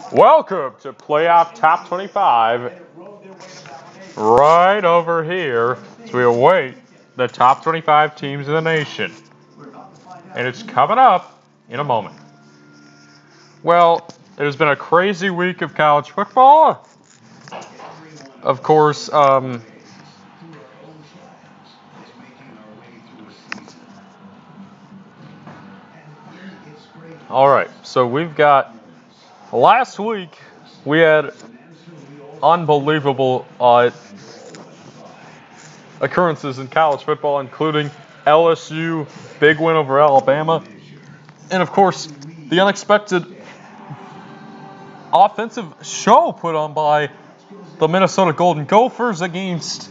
Welcome to Playoff Top 25 right over here as we await the top 25 teams in the nation. And it's coming up in a moment. Well, it has been a crazy week of college football. Of course, all right, so we've got last week we had unbelievable occurrences in college football, including LSU, big win over Alabama, and of course, the unexpected offensive show put on by the Minnesota Golden Gophers against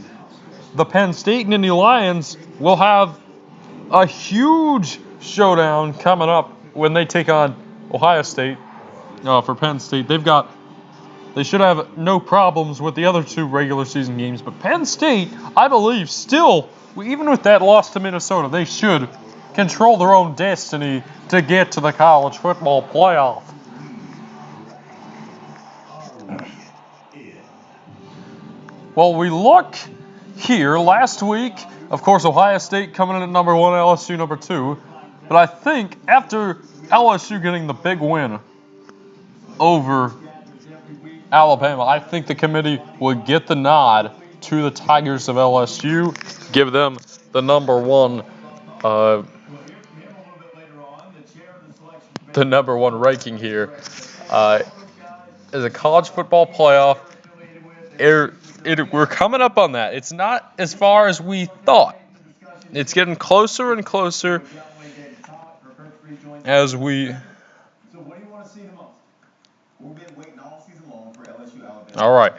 the Penn State Nittany Lions. Will have a huge showdown coming up when they take on Ohio State. For Penn State, they should have no problems with the other two regular season games. But Penn State, I believe, still, even with that loss to Minnesota, they should control their own destiny to get to the college football playoff. Well, we look here last week, of course, Ohio State coming in at number 1, LSU number 2. But I think after LSU getting the big win over Alabama, I think the committee would get the nod to the Tigers of LSU, give them the number one ranking here. As a college football playoff, we're coming up on that. It's not as far as we thought. It's getting closer and closer as we. All right.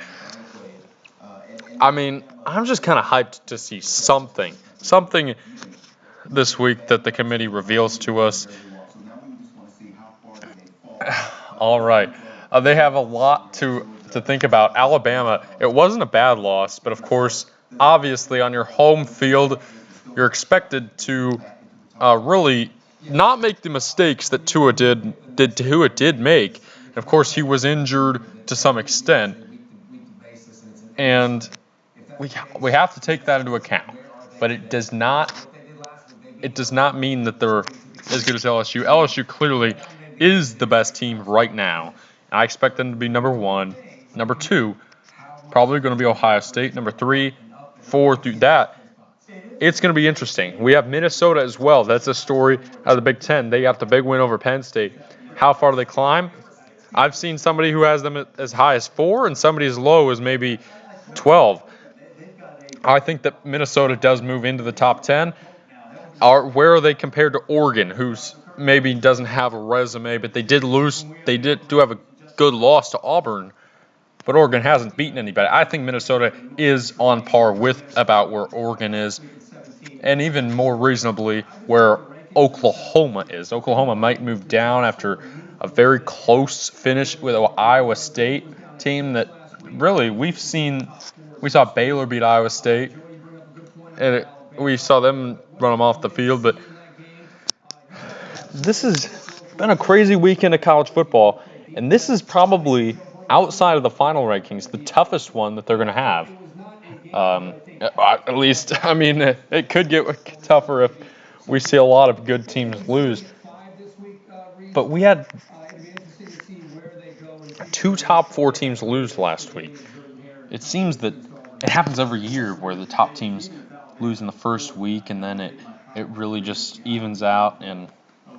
I mean, I'm just kind of hyped to see something this week that the committee reveals to us. All right. They have a lot to think about. Alabama, it wasn't a bad loss, but of course, obviously on your home field, you're expected to really not make the mistakes that Tua did make. And of course, he was injured to some extent, and we have to take that into account. But it does not mean that they're as good as LSU. LSU clearly is the best team right now. I expect them to be number 1. Number 2, probably going to be Ohio State. Number 3, 4 through that. It's going to be interesting. We have Minnesota as well. That's a story out of the Big Ten. They got the big win over Penn State. How far do they climb? I've seen somebody who has them as high as 4 and somebody as low as maybe 12. I think that Minnesota does move into the top 10. Where are they compared to Oregon, who's maybe doesn't have a resume, but they did lose. They do have a good loss to Auburn, but Oregon hasn't beaten anybody. I think Minnesota is on par with about where Oregon is, and even more reasonably where Oklahoma is. Oklahoma might move down after a very close finish with an Iowa State team that really we saw Baylor beat Iowa State, and we saw them run them off the field, but this has been a crazy weekend of college football, and this is probably, outside of the final rankings, the toughest one that they're going to have. At least, I mean, it could get tougher if we see a lot of good teams lose. But we had 2 top 4 teams lose last week. It seems that it happens every year where the top teams lose in the first week, and then it really just evens out, and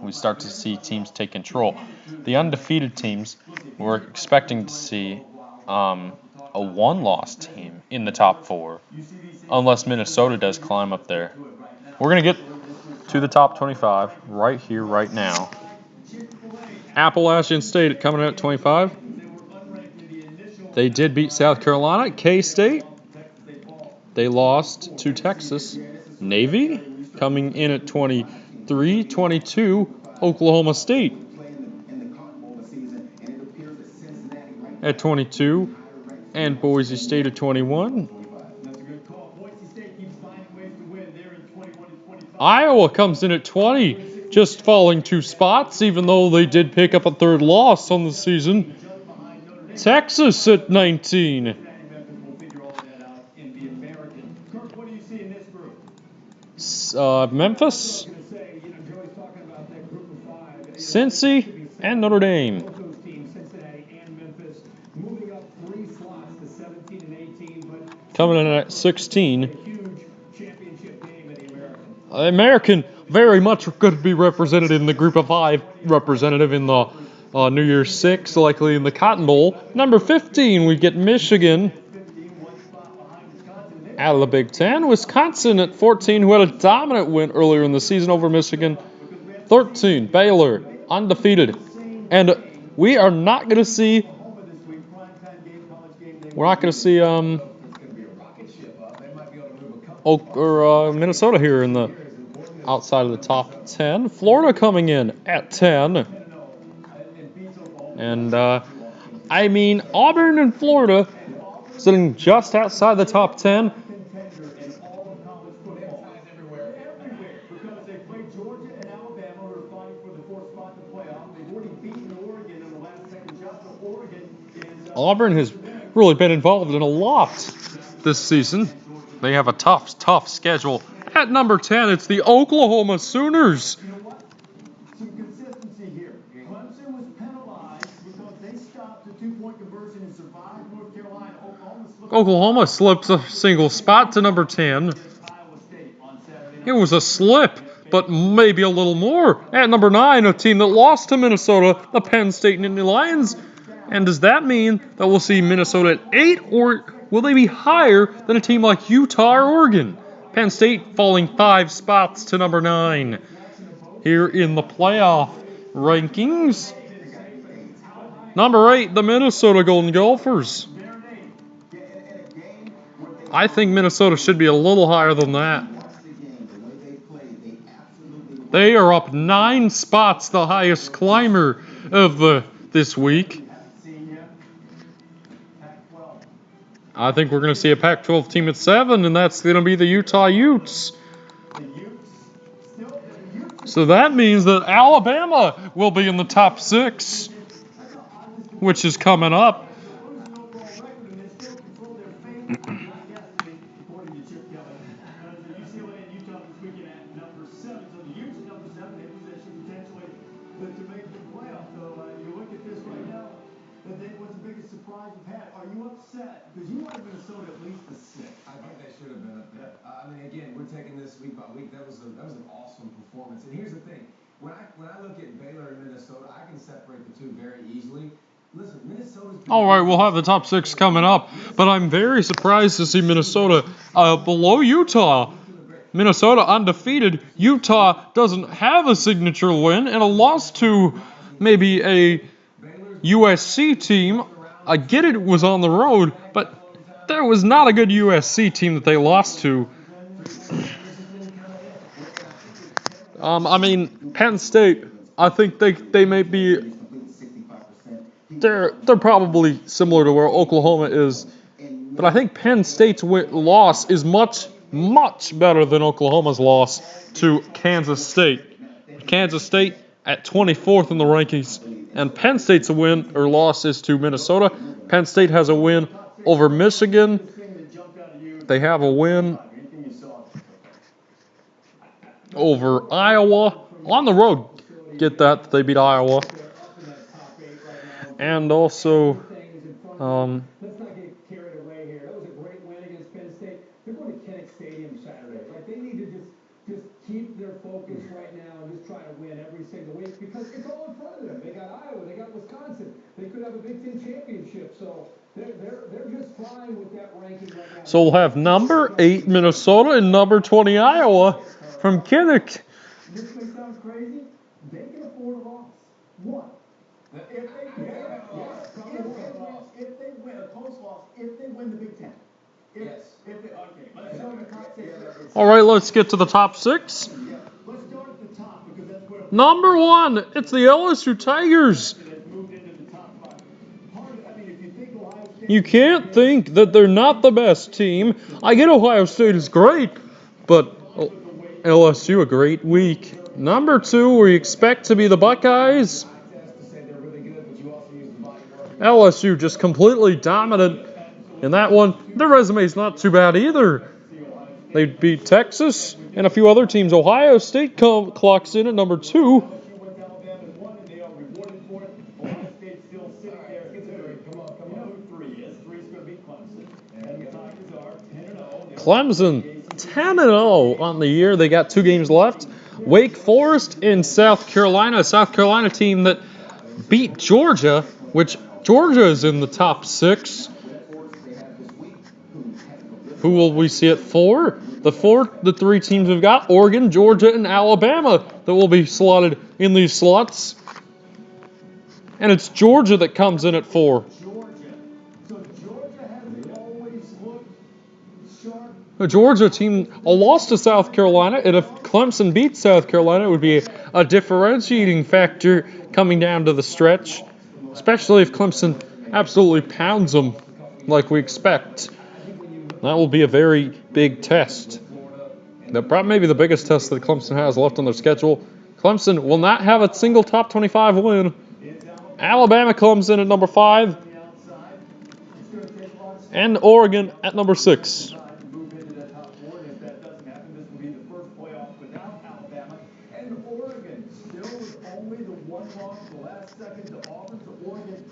we start to see teams take control. The undefeated teams, we're expecting to see a 1-loss team in the top 4, unless Minnesota does climb up there. We're going to get to the top 25 right here, right now. Appalachian State coming in at 25. They did beat South Carolina. K-State, they lost to Texas. Navy coming in at 23. 22, Oklahoma State at 22. And Boise State at 21. Iowa comes in at 20, just falling 2 spots, even though they did pick up a 3rd loss on the season. Texas at 19. Memphis, Cincy, and Notre Dame. Coming in at 16. The American very much could be represented in the group of 5, representative in the New Year's 6, likely in the Cotton Bowl. Number 15, we get Michigan. Out of the Big Ten, Wisconsin at 14, who had a dominant win earlier in the season over Michigan. 13, Baylor, undefeated. And we are not going to see... We're not going to see Minnesota here in the outside of the top 10. Florida coming in at 10. And, Auburn and Florida sitting just outside the top 10. Auburn has really been involved in a lot this season. They have a tough schedule. At number 10, it's the Oklahoma Sooners. Some consistency here. Clemson was penalized because they stopped the two-point conversion and survived North Carolina. Oklahoma slips a single spot to number 10. It was a slip, but maybe a little more. At number 9, a team that lost to Minnesota, the Penn State Nittany Lions. And does that mean that we'll see Minnesota at 8, or will they be higher than a team like Utah or Oregon? Penn State falling 5 spots to number 9. Here in the playoff rankings, number 8, the Minnesota Golden Gophers. I think Minnesota should be a little higher than that. They are up 9 spots, the highest climber of this week. I think we're going to see a Pac-12 team at 7, and that's going to be the Utah Utes. So that means that Alabama will be in the top 6, which is coming up. Are you upset? Because you wanted Minnesota at least a 6. I think they should have been up there. Again, we're taking this week by week. That was an awesome performance. And here's the thing: when I look at Baylor and Minnesota, I can separate the two very easily. Listen, Minnesota's. All right, we'll have the top 6 coming up, but I'm very surprised to see Minnesota below Utah. Minnesota undefeated. Utah doesn't have a signature win and a loss to maybe a USC team. I get it was on the road, but there was not a good USC team that they lost to. Penn State, I think they may be. They're probably similar to where Oklahoma is, but I think Penn State's loss is much better than Oklahoma's loss to Kansas State. Kansas State at 24th in the rankings. And Penn State's win or loss is to Minnesota. Penn State has a win over Michigan. They have a win over Iowa. On the road, get that. They beat Iowa. And also, let's not get carried away here. That was a great win against Penn State. They're going to Kinnick Stadium Saturday. Like, they need to just keep their focus right now and just try to win every single week because it's all in front of them. They got Iowa, they got Wisconsin. They could have a Big Ten championship. So they're just fine with that ranking right now. So we'll have number 8 Minnesota and number 20 Iowa from Kinnick. This may sound crazy. They can afford a loss. One. If they win a close loss, if they win the Big Ten. Let's start at the top 6. All right, let's get to the top 6. Let's start at the top because that's where Number 1, it's the LSU Tigers. You can't think that they're not the best team. I get Ohio State is great, but LSU a great week. Number 2, we expect to be the Buckeyes. LSU just completely dominant in that one. Their resume is not too bad either. They beat Texas and a few other teams. Ohio State clocks in at number 2. Clemson 10-0 on the year. They got 2 games left. Wake Forest in South Carolina, a South Carolina team that beat Georgia, which Georgia is in the top 6. Who will we see at 4? The 3 teams we've got, Oregon, Georgia, and Alabama, that will be slotted in these slots. And it's Georgia that comes in at 4. The Georgia team lost to South Carolina, and if Clemson beats South Carolina, it would be a differentiating factor coming down to the stretch, especially if Clemson absolutely pounds them like we expect. That will be a very big test. Maybe the biggest test that Clemson has left on their schedule. Clemson will not have a single top 25 win. Alabama comes in at number 5. And Oregon at number 6.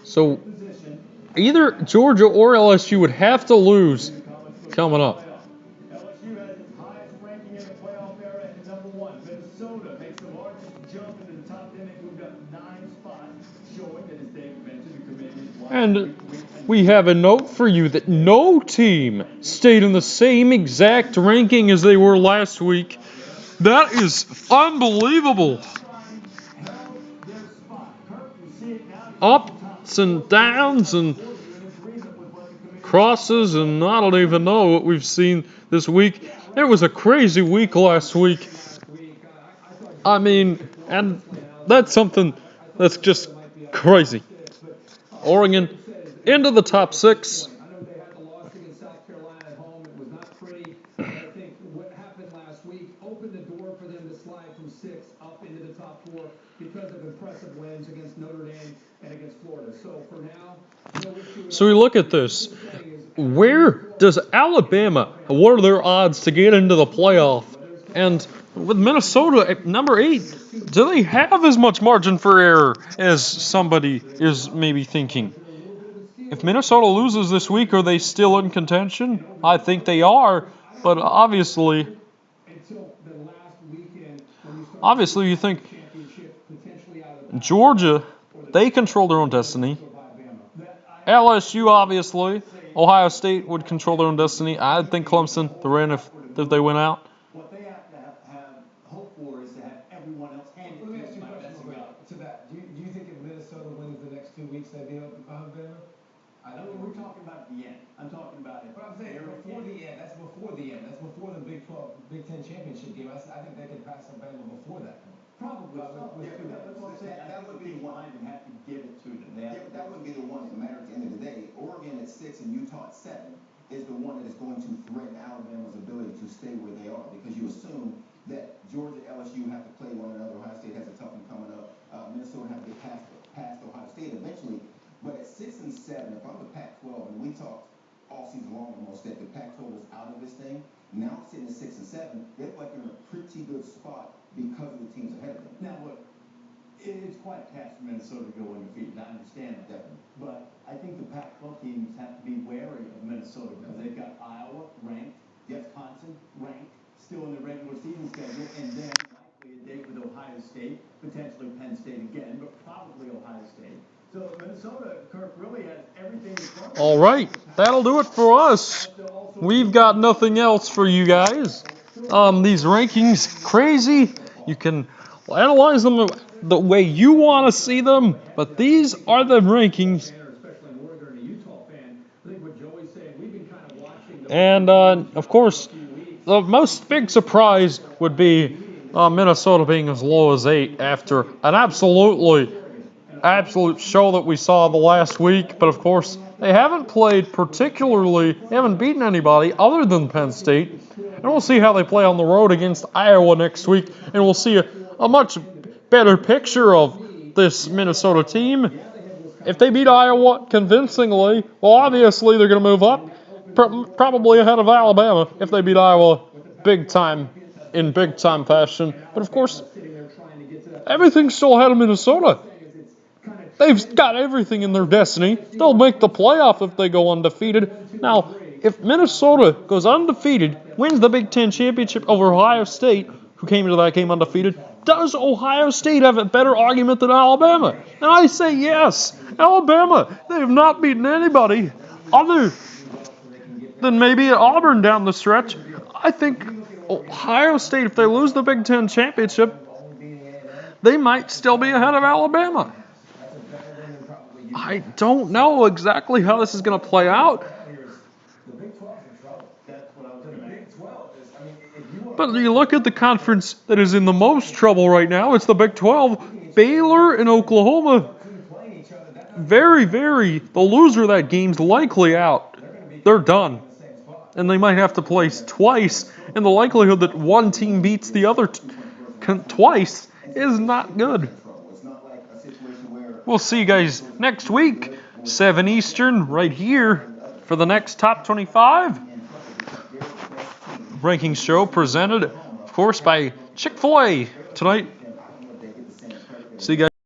So either Georgia or LSU would have to lose coming up. LSU has its highest ranking in the playoff era at number 1. Minnesota makes the largest jump into the top 10. They moved up 9 spots, showing that, as Dave mentioned, the committee is And we have a note for you that no team stayed in the same exact ranking as they were last week. That is unbelievable. Ups and downs and crosses, and I don't even know what we've seen this week. It was a crazy week last week. I mean, and that's something that's just crazy. Oregon into the top 6. I know they had the loss against South Carolina at home. It was not pretty. But I think what happened last week opened the door for them to slide from 6 up into the top 4 because of impressive wins against Notre Dame and against Florida. So for now, so we look at this. Where does Alabama, what are their odds to get into the playoff? And with Minnesota at number 8, do they have as much margin for error as somebody is maybe thinking? If Minnesota loses this week, are they still in contention? I think they are, but obviously you think Georgia, they control their own destiny. LSU, obviously. Ohio State would control their own destiny. I think Clemson, they're in if they win out. What they have to have hope for is to have everyone else handed Let me ask you a question to that. Do you think if Minnesota wins the next 2 weeks, they'd be up behind Bama? We're talking about the end. I'm talking about it. But I'm saying before the end. That's before the end. That's before the Big 12, Big 10 championship game. I think they could pass Alabama before that. Probably. That would be the one. I even have to give it to them. That wouldn't be the one that mattered at the end of the day. Oregon at 6 and Utah at 7 is the one that is going to threaten Alabama's ability to stay where they are, because you assume that Georgia, LSU have to play one another. Ohio State has a tough one coming up. Minnesota have to get past Ohio State eventually. But at 6 and 7, if I'm the Pac-12, and we talked all season long almost that the Pac-12 was out of this thing, now sitting at 6 and 7, they look like they're in a pretty good spot because of the teams ahead of them. Now, look, it's quite a task for Minnesota to go undefeated. I understand that. Definitely. But I think the Pac-12 teams have to be wary of Minnesota because they've got Iowa ranked, Wisconsin ranked, still in the regular season schedule, and then likely a date with Ohio State, potentially Penn State again, but probably Ohio State. So Minnesota, Kirk, really has everything in front of them. All right, that'll do it for us. We've got nothing else for you guys. These rankings, crazy. You can analyze them the way you want to see them, but these are the rankings. And, of course, the most big surprise would be Minnesota being as low as 8 after an absolute show that we saw the last week. But, of course, they haven't played particularly, they haven't beaten anybody other than Penn State. And we'll see how they play on the road against Iowa next week. And we'll see a much better picture of this Minnesota team. if they beat Iowa convincingly, well, obviously they're going to move up, probably ahead of Alabama if they beat Iowa big time fashion. But of course, everything's still ahead of Minnesota. They've got everything in their destiny. They'll make the playoff if they go undefeated. Now, if Minnesota goes undefeated, wins the Big Ten championship over Ohio State, who came into that game undefeated, does Ohio State have a better argument than Alabama? And I say yes. Alabama, they have not beaten anybody other than maybe Auburn down the stretch. I think Ohio State, if they lose the Big Ten championship, they might still be ahead of Alabama. I don't know exactly how this is going to play out. But you look at the conference that is in the most trouble right now, it's the Big 12. Baylor and Oklahoma, the loser of that game's likely out. They're done. And they might have to play twice, and the likelihood that one team beats the other twice is not good. We'll see you guys next week, 7 Eastern, right here for the next Top 25 Rankings show presented, of course, by Chick-fil-A tonight. See you guys.